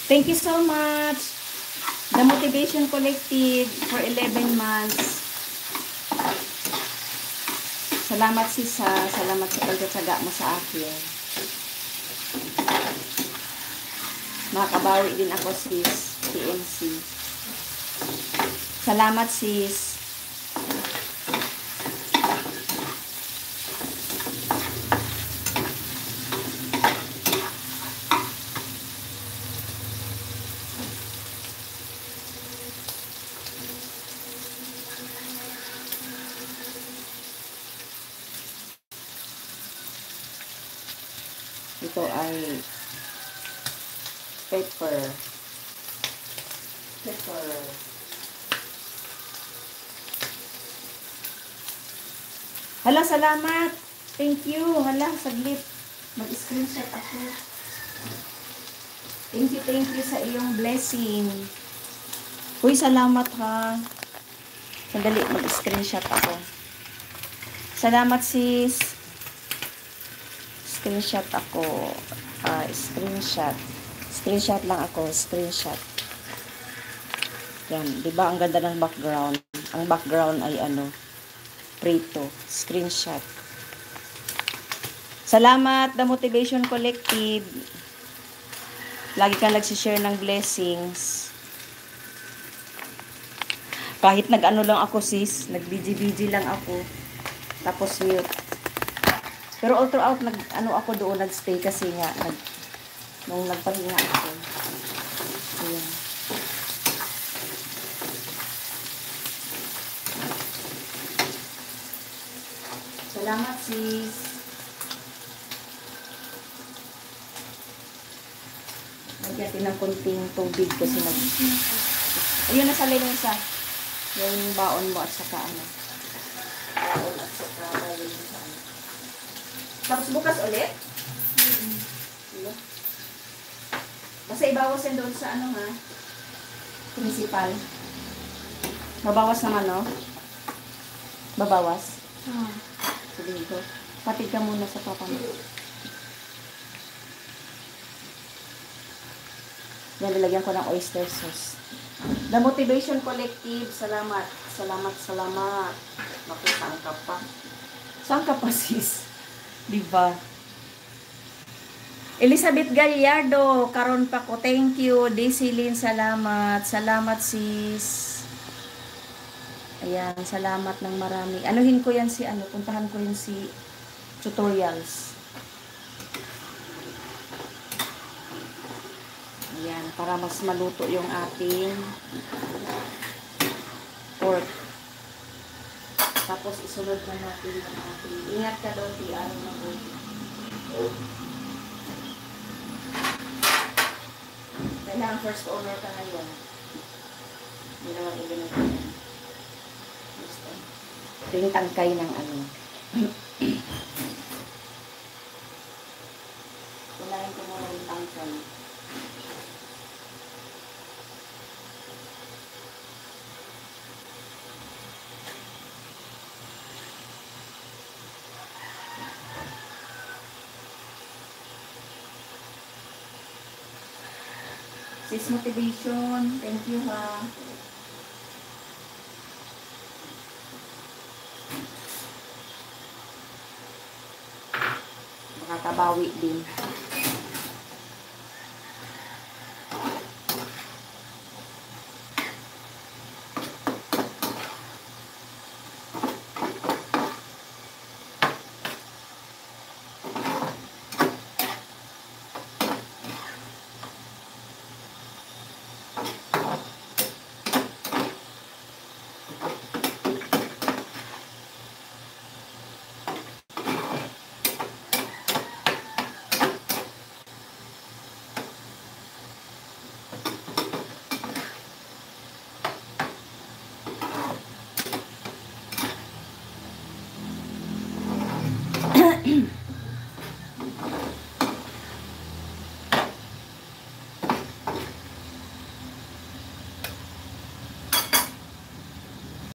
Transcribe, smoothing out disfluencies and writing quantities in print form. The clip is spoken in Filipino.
Thank you so much, The Motivation Collective, for 11 months. Salamat Sisa, salamat sa pagkatsaga mo sa akin. Makabawi din ako sis, PMC. Salamat sis. Ito ay pepper. Hala, salamat. Thank you. Hala, saglit. Mag-screenshot ako. Thank you sa iyong blessing. Uy, salamat ha. Sandali, mag-screenshot ako. Salamat sis. Screenshot ako. Screenshot lang ako. Screenshot. Yan. Diba ang ganda ng background? Ang background ay ano? Prito. Screenshot. Salamat, The Motivation Collective. Lagi kang nagsishare ng blessings. Kahit nag-ano lang ako sis. Nag-BG lang ako. Tapos mute. Pero all throughout, ano ako doon, nagstay kasi nga, nung nagpahinga ako. Ayan. Salamat, sis. Nagyatin ng konting tubig kasi ayun, nasa lamesa. Yung baon mo at saka ano. Baon at saka bayon sa ano. Tapos bukas ulit? Basta ibawas yan doon sa ano ha? Principal. Mabawas naman no? Babawas? Sabihin ko. Patid ka muna sa papa mo. Yan, nilagyan ko ng oyster sauce. The Motivation Collective, salamat. Salamat. Naku, saan ka pa? Saan ka pa sis? Diba? Elizabeth Gallardo, karon pa ko. Thank you. Daisy Lynn, salamat. Salamat sis. Ayan, salamat ng marami. Anuhin ko yan si ano, puntahan ko yun si tutorials. Ayan, para mas maluto yung ating pork. Tapos isunod na natin ang ating. Ingat ka daw, ano na po. Kailangan first owner ka ngayon. Hindi naman i-ganit yan. Ito yung tangkay ng ano. Kunahin ko muna yung tangkay. Sis Motivation, thank you ha. Makakabawi din.